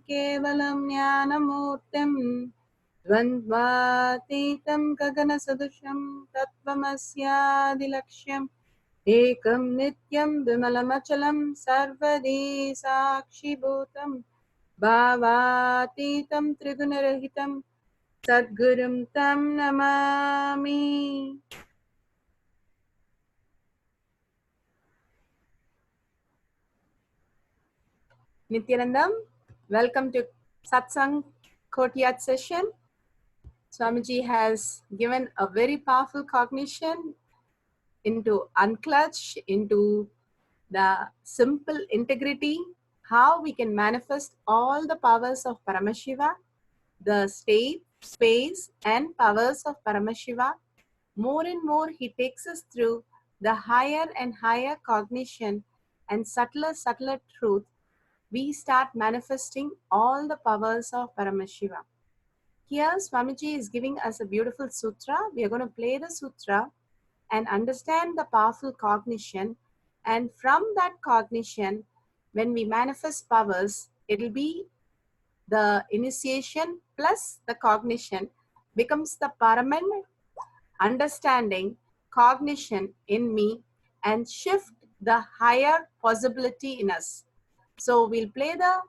केवलं ज्ञानमूर्तिं द्वन्द्वातीतं गगनसदृशं तत्त्वमस्यादिलक्ष्यम् एकं नित्यं विमलमचलं सर्वदी साक्षिभूतं भावातीतं त्रिगुणरहितं सद्गुरुं तं Namami. Nithyanandam, welcome to Satsang Courtyard session. Swamiji has given a very powerful cognition into unclutch, into the simple integrity, how we can manifest all the powers of Paramashiva, the state, space, and powers of Paramashiva. More and more, he takes us through the higher and higher cognition and subtler truth. We start manifesting all the powers of Paramashiva. Here, Swamiji is giving us a beautiful sutra. We are going to play the sutra and understand the powerful cognition. And from that cognition, when we manifest powers, it will be the initiation plus the cognition becomes the Paraman understanding, cognition in me, and shift the higher possibility in us. So we'll play the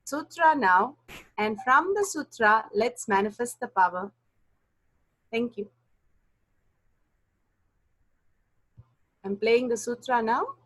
sutra now, and from the sutra, let's manifest the power. Thank you. I'm playing the sutra now.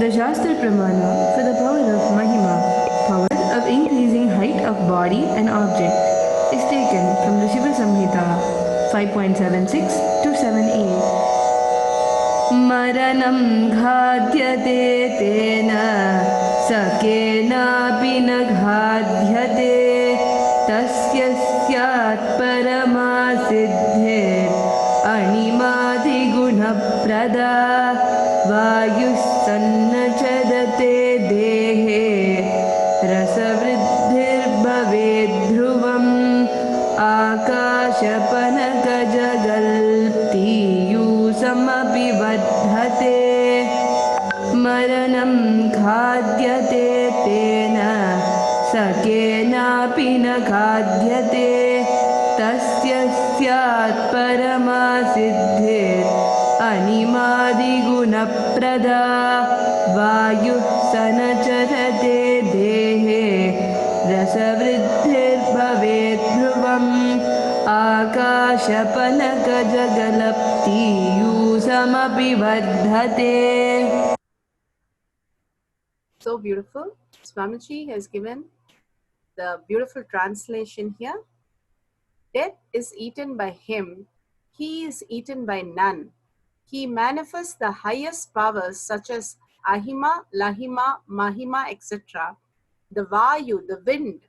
The Shastra Pramana for the power of Mahima, power of increasing height of body and object, is taken from the Shiva Samhita 5.76 to 7a. Maranam ghadhyate tena sakenapi na ghadhyate tasya syat paramasiddhir animadi guna prada वायुस्सन्नचदते देहे रसवृद्धिर्भवेद्ध्रुवम् आकाशपनकजगल्तीयूसमपि वर्धते मरणं खाद्यते तेन सकेनापि न खाद्यते तस्य स्यात् परमासिद्धिर् अनिमादिगुणप्रदा वायुः सनचरते देहे रसवृद्धिर्भवेत् ध्रुवम् आकाशपनकजगलप्तीयूसमपि वर्धते. So beautiful. Swamiji has given the beautiful translation here. Death is eaten by him. He is eaten by none. He manifests the highest powers such as Ahima, Lahima, Mahima, etc. The Vayu, the wind,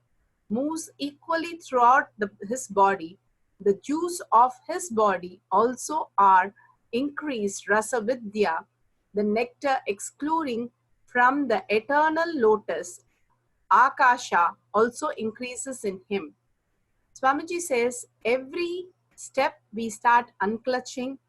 moves equally throughout his body. The juice of his body also are increased rasa vidya, the nectar excluding from the eternal lotus. Akasha also increases in him. Swamiji says every step we start unclutching,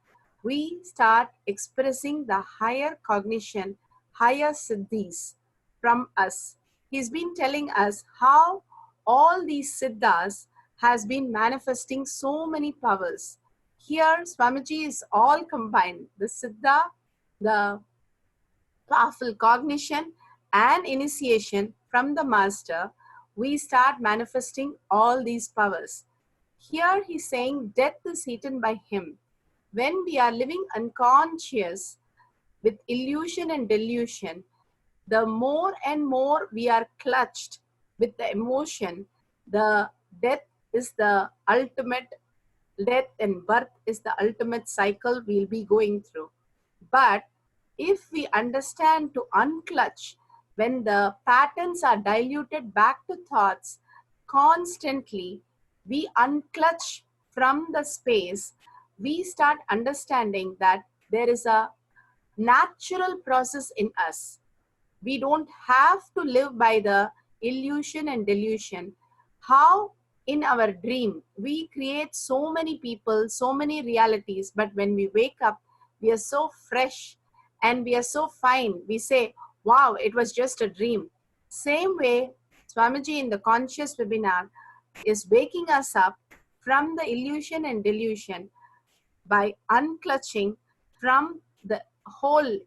we start expressing the higher cognition, higher siddhis from us. He's been telling us how all these siddhas has been manifesting so many powers. Here, Swamiji is all combined. The siddha, the powerful cognition and initiation from the master, we start manifesting all these powers. Here he's saying death is eaten by him. When we are living unconscious with illusion and delusion, the more and more we are clutched with the emotion, the death is the ultimate, death and birth is the ultimate cycle we'll be going through. But if we understand to unclutch when the patterns are diluted back to thoughts constantly, we unclutch from the space, we start understanding that there is a natural process in us. We don't have to live by the illusion and delusion. How in our dream we create so many people, so many realities, but when we wake up, we are so fresh and we are so fine. We say, wow, it was just a dream. Same way, Swamiji in the conscious webinar is waking us up from the illusion and delusion by unclutching from the whole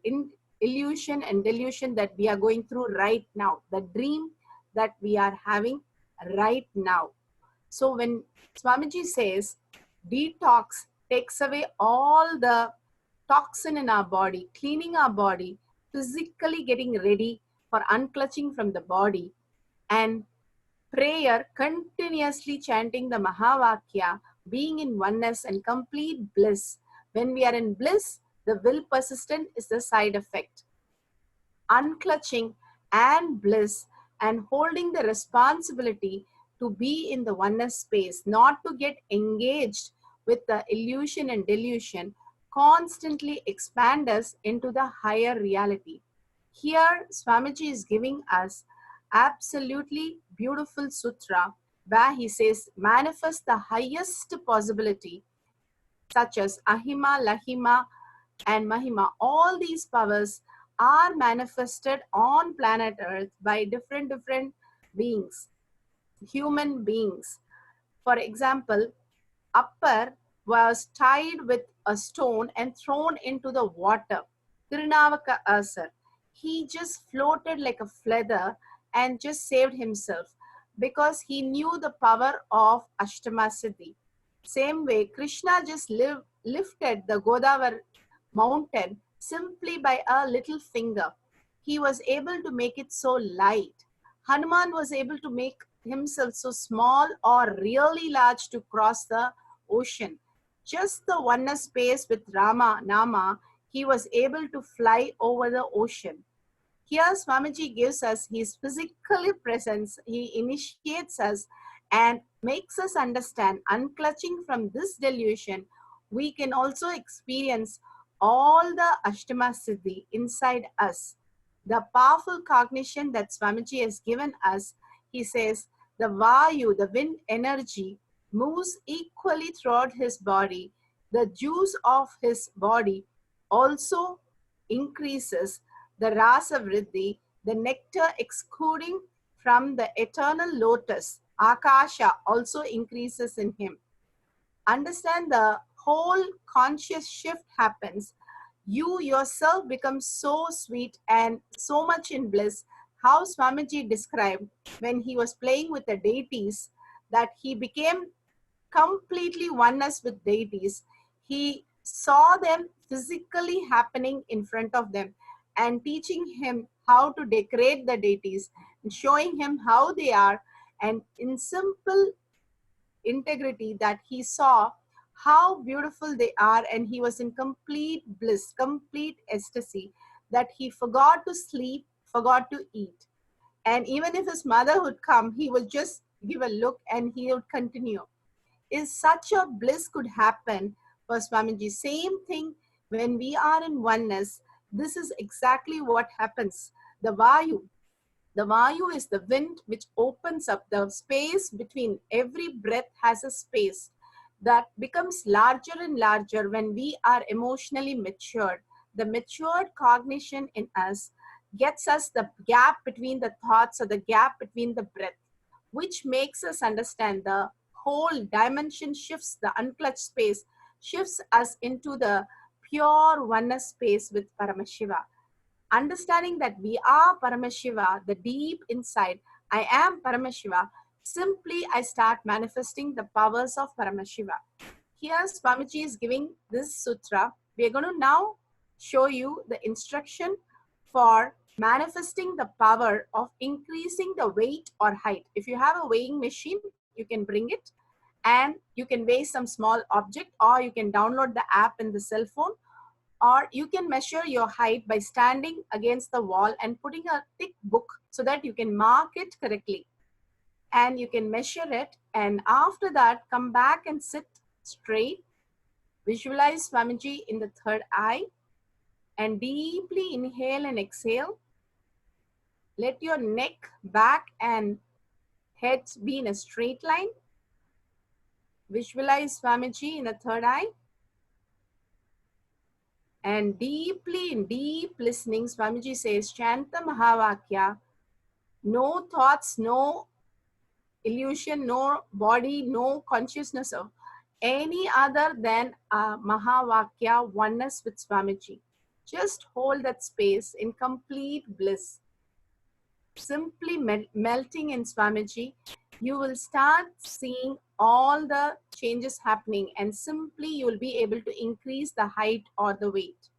illusion and delusion that we are going through right now, the dream that we are having right now. So when Swamiji says detox takes away all the toxin in our body, cleaning our body, physically getting ready for unclutching from the body, and prayer, continuously chanting the Mahavakya, being in oneness and complete bliss. When we are in bliss, the will persistent is the side effect. Unclutching and bliss and holding the responsibility to be in the oneness space, not to get engaged with the illusion and delusion, constantly expand us into the higher reality. Here, Swamiji is giving us absolutely beautiful sutra where he says, manifest the highest possibility, such as Ahima, Lahima, and Mahima. All these powers are manifested on planet Earth by different beings, human beings. For example, Upper was tied with a stone and thrown into the water. Tirunavaka Asar. He just floated like a feather and just saved himself because he knew the power of Ashtama Siddhi. Same way, Krishna just lifted the Godavar mountain simply by a little finger. He was able to make it so light. Hanuman was able to make himself so small or really large to cross the ocean. Just the oneness space with Rama, Nama, he was able to fly over the ocean. Here, Swamiji gives us his physical presence. He initiates us and makes us understand, unclutching from this delusion, we can also experience all the Ashtama Siddhi inside us. The powerful cognition that Swamiji has given us, he says, the Vayu, the wind energy, moves equally throughout his body. The juice of his body also increases the rasa vriddhi, the nectar exuding from the eternal lotus, akasha, also increases in him. Understand the whole conscious shift happens. You yourself become so sweet and so much in bliss. How Swamiji described when he was playing with the deities, that he became completely oneness with deities. He saw them physically happening in front of them and teaching him how to decorate the deities and showing him how they are, and in simple integrity that he saw how beautiful they are, and he was in complete bliss, complete ecstasy, that he forgot to sleep, forgot to eat. And even if his mother would come, he would just give a look and he would continue. Is such a bliss could happen for Swamiji. Same thing when we are in oneness. This is exactly what happens. The Vayu. The Vayu is the wind which opens up the space between every breath, has a space that becomes larger and larger when we are emotionally matured. The matured cognition in us gets us the gap between the thoughts or the gap between the breath, which makes us understand the whole dimension shifts, the unclutched space shifts us into the pure oneness space with Paramashiva. Understanding that we are Paramashiva, the deep inside, I am Paramashiva, simply I start manifesting the powers of Paramashiva. Here Swamiji is giving this sutra. We are going to now show you the instruction for manifesting the power of increasing the weight or height. If you have a weighing machine, you can bring it and you can weigh some small object, or you can download the app in the cell phone. Or you can measure your height by standing against the wall and putting a thick book so that you can mark it correctly. And you can measure it, and after that come back and sit straight. Visualize Swamiji in the third eye and deeply inhale and exhale. Let your neck, back and head be in a straight line. Visualize Swamiji in the third eye. And deeply in deep listening, Swamiji says, Chanta Mahavakya, no thoughts, no illusion, no body, no consciousness of any other than Mahavakya, oneness with Swamiji. Just hold that space in complete bliss. Simply melting in Swamiji, you will start seeing all the changes happening, and simply you will be able to increase the height or the weight.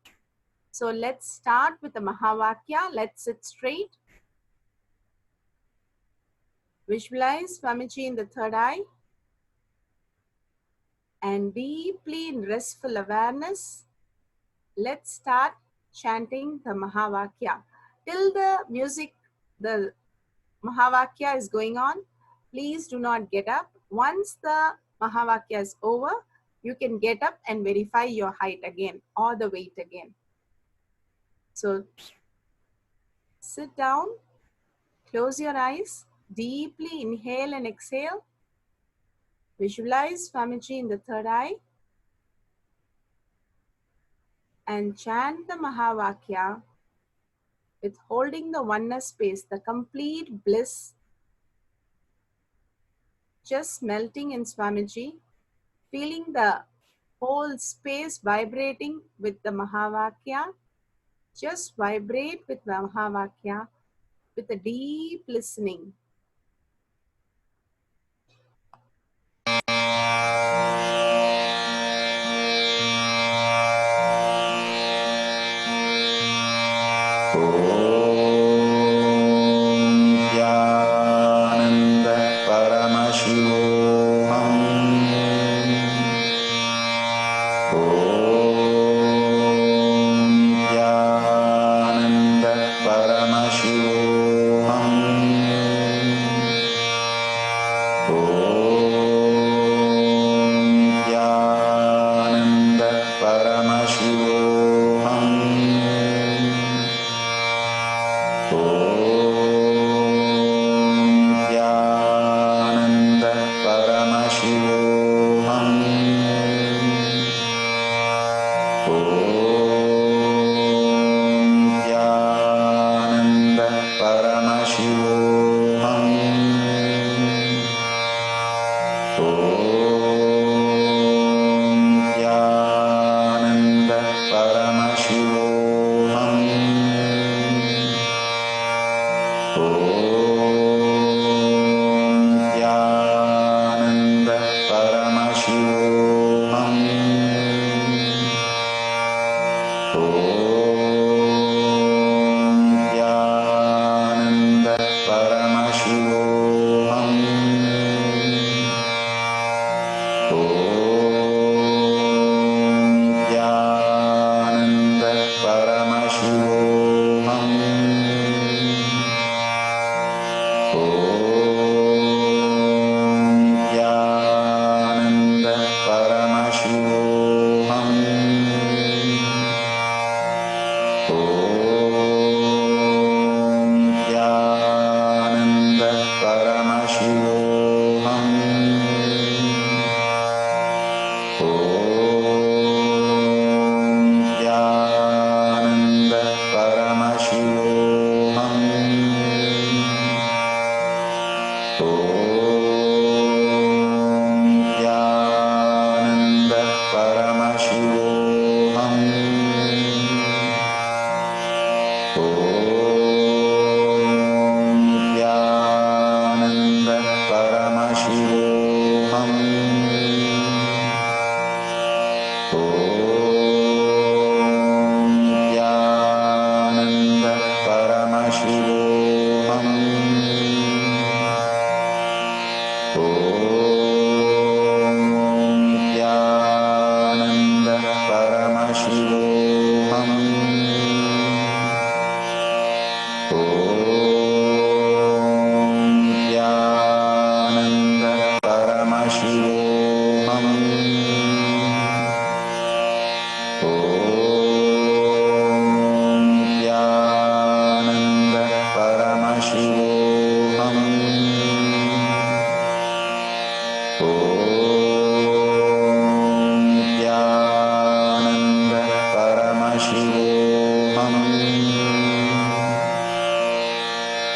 So let's start with the Mahavakya. Let's sit straight. Visualize Swamiji in the third eye. And deeply in restful awareness, let's start chanting the Mahavakya. Till the music, the Mahavakya is going on, please do not get up. Once the Mahavakya is over, you can get up and verify your height again or the weight again. So sit down, close your eyes, deeply inhale and exhale. Visualize Swamiji in the third eye and chant the Mahavakya with holding the oneness space, the complete bliss, just melting in Swamiji, feeling the whole space vibrating with the Mahavakya. Just vibrate with the Mahavakya with a deep listening. Nithyananda Paramashivam. Nithyananda Paramashivam. Nithyananda Paramashivam. Nithyananda Paramashivam. Nithyananda Paramashivam. Nithyananda Paramashivam. Nithyananda Paramashivam. Nithyananda Paramashivam. Nithyananda Paramashivam.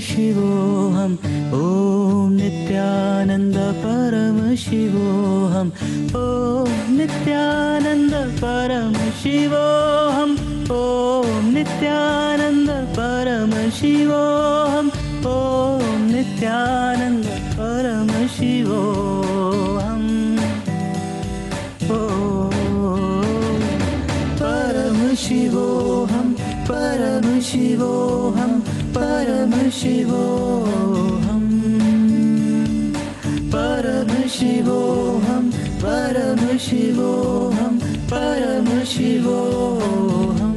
Paramashivoham. Om Nithyananda Paramashivoham. Om Nithyananda Paramashivoham. Om Nithyananda Paramashivoham. Om Nithyananda Paramashivoham. Om Paramashivoham. Paramashivoham. Paramashivoham. Paramashivoham. Paramashivoham. Paramashivoham.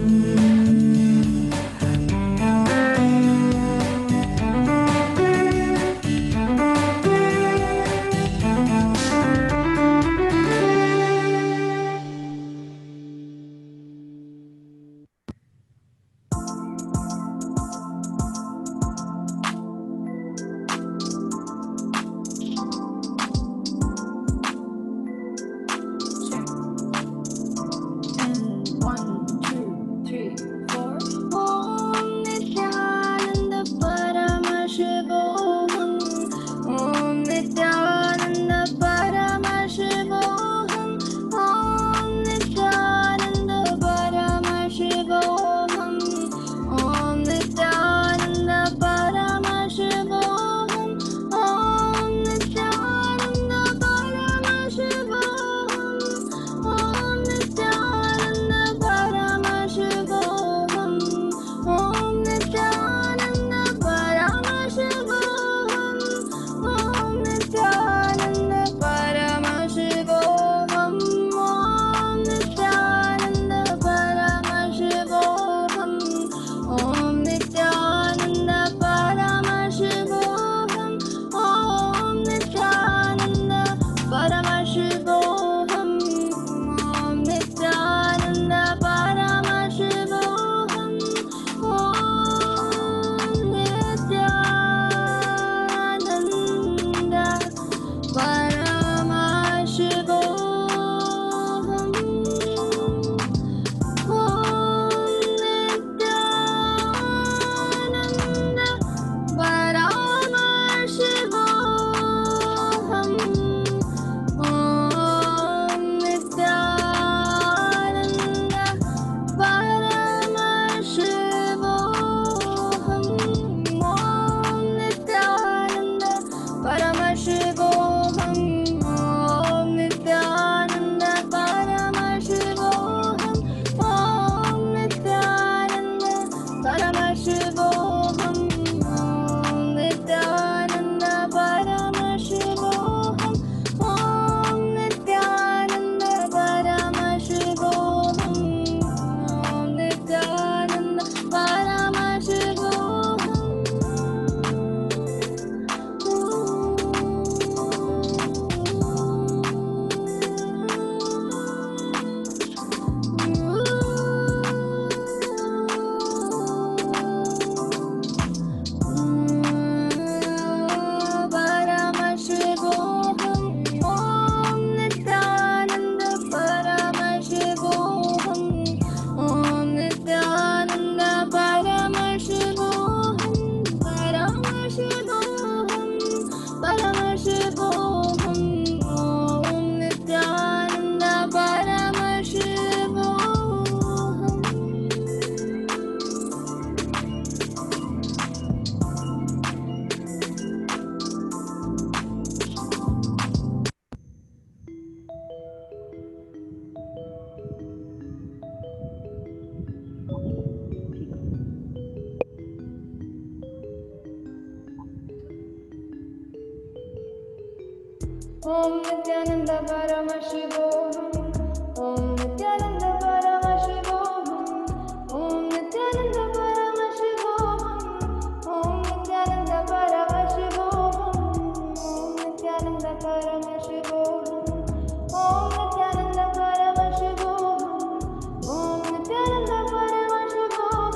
Om Nithyananda Paramashivam. Om Nithyananda Paramashivam. Om Nithyananda Paramashivam. Om Nithyananda Paramashivam. Om Nithyananda Paramashivam. Om Nithyananda Paramashivam. Om Nithyananda Paramashivam.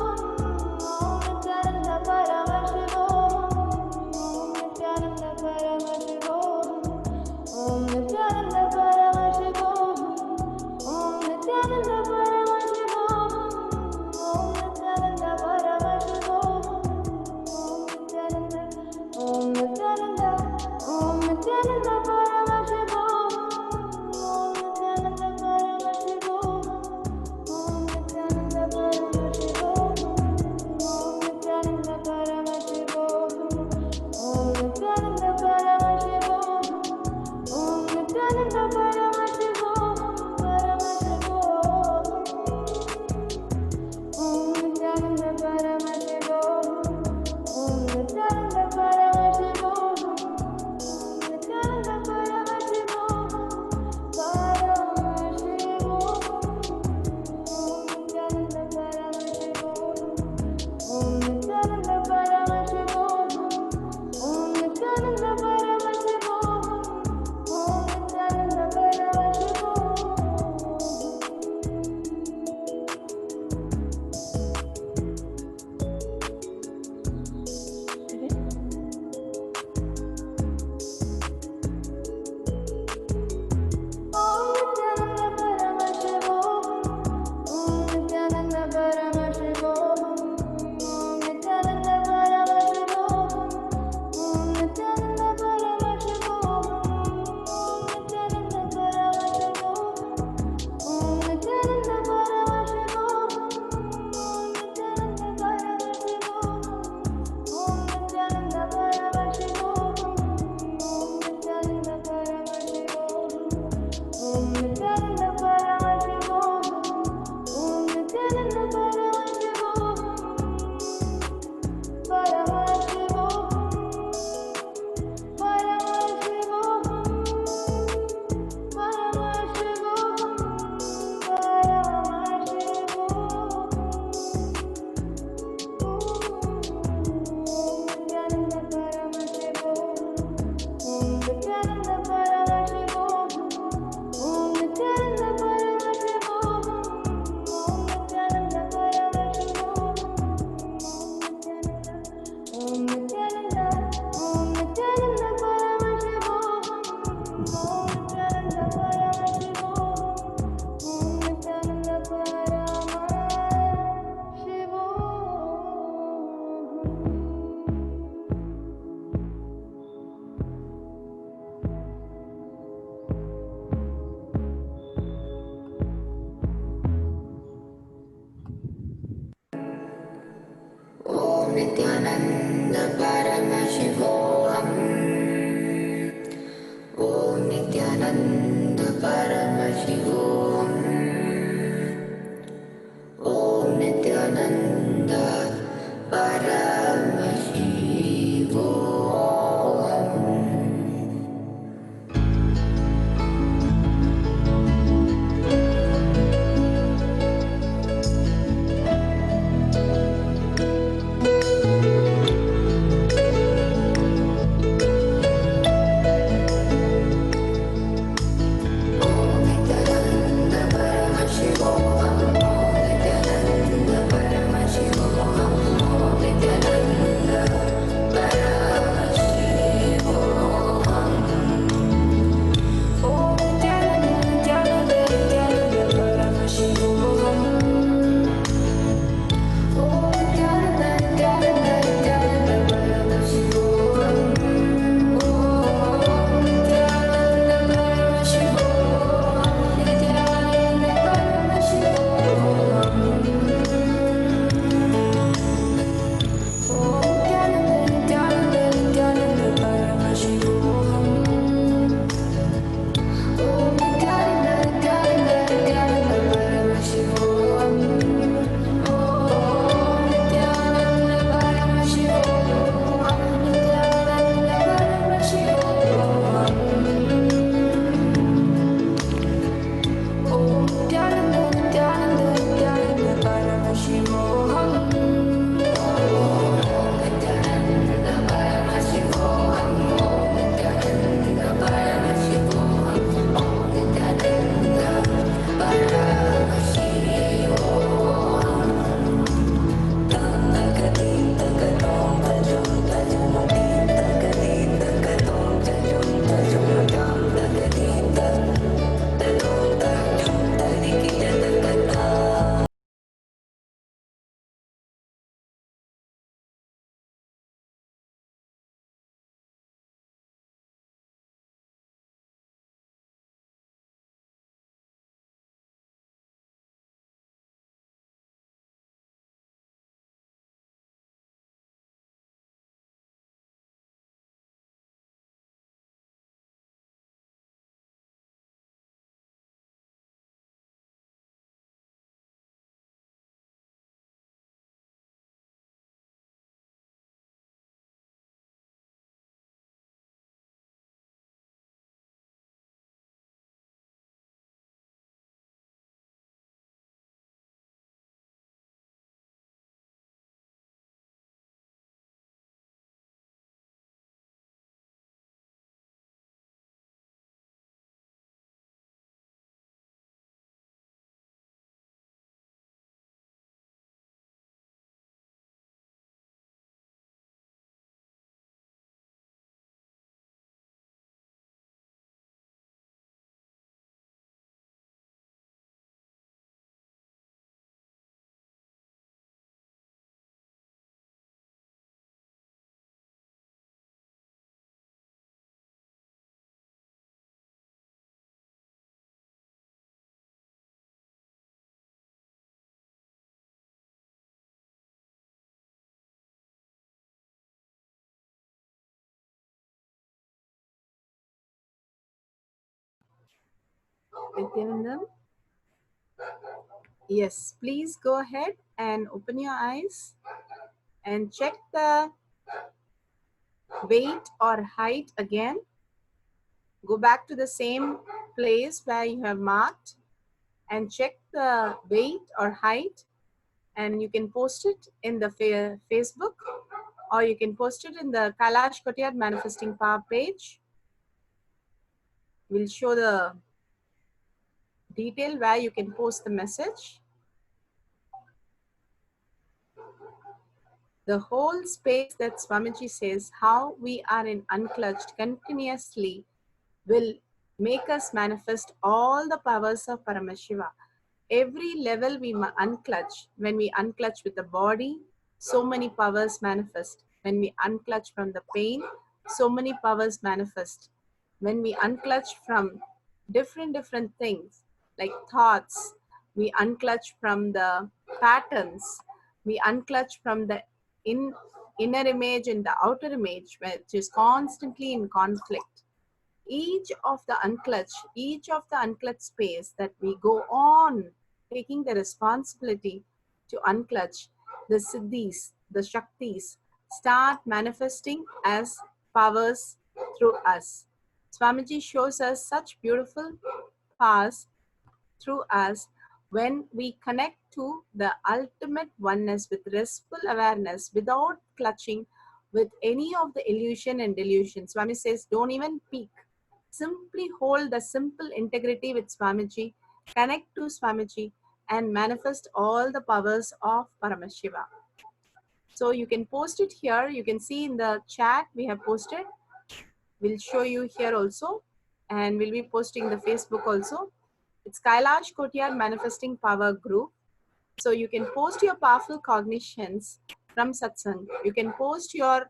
Om Nithyananda Paramashivam. Om Nithyananda Paramashivam. Om Nithyananda Paramashivam. Nityanand परमशिवोऽहम् ॐ नित्यानंद परमशिवोऽहम् ॐ नित्यानंद परमशिवोऽहम् ॐ Nithyanandam? Yes, please go ahead and open your eyes and check the weight or height again. Go back to the same place where you have marked and check the weight or height, and you can post it in the Facebook, or you can post it in the Kailash Kotyar Manifesting Power page. We'll show the detail where you can post the message. The whole space that Swamiji says, how we are in unclutched continuously, will make us manifest all the powers of Paramashiva. Every level we unclutch. When we unclutch with the body, so many powers manifest. When we unclutch from the pain, so many powers manifest. When we unclutch from different things like thoughts, we unclutch from the patterns, we unclutch from the inner image and the outer image, which is constantly in conflict. Each of the unclutched space that we go on taking the responsibility to unclutch, the siddhis, the shaktis start manifesting as powers through us. Swamiji shows us such beautiful powers through us when we connect to the ultimate oneness with restful awareness without clutching with any of the illusion and delusion. Swami says, don't even peek. Simply hold the simple integrity with Swamiji, connect to Swamiji, and manifest all the powers of Paramashiva. So you can post it here. You can see in the chat we have posted. We'll show you here also, and we'll be posting the Facebook also. It's Kailash Kotyar Manifesting Power Group. So you can post your powerful cognitions from Satsang. You can post your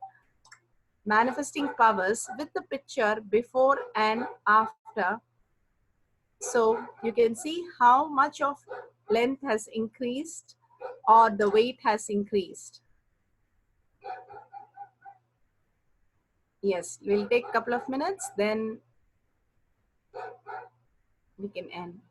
manifesting powers with the picture before and after. So you can see how much of length has increased or the weight has increased. Yes, we'll take a couple of minutes, then we can end.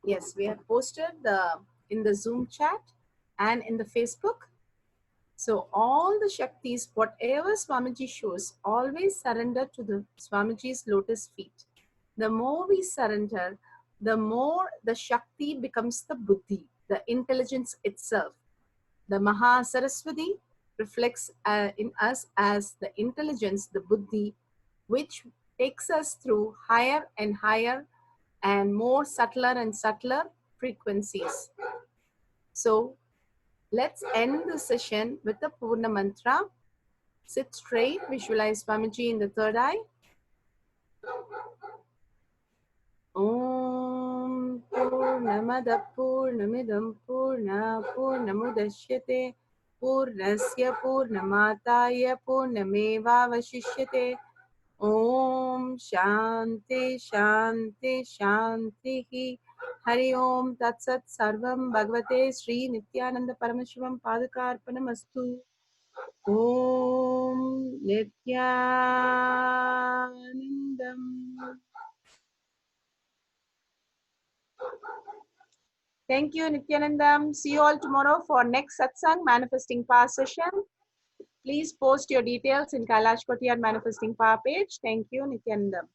Yes, we have posted in the Zoom chat and in the Facebook. So all the Shaktis, whatever Swamiji shows, always surrender to the Swamiji's lotus feet. The more we surrender, the more the Shakti becomes the Buddhi, the intelligence itself. The Maha Saraswati reflects in us as the intelligence, the Buddhi, which takes us through higher and higher and more subtler and subtler frequencies. So let's end the session with the Purna Mantra. Sit straight, visualize Swamiji in the third eye. Om Purnamada Purnamidam Purna Purnamudashyate Purnasya Purnamataya Purnameva Vashishyate. Om Shanti Shanti Shanti. Hari Om Tat Sat Sarvam Bhagavate Sri Nithyananda Paramashivam Padakarpanamastu. Om Nithyanandam. Thank you, Nithyanandam. See you all tomorrow for next Satsang Manifesting Power session. Please post your details in Kailash Kotyar Manifesting Power page. Thank you, Nithyanandam.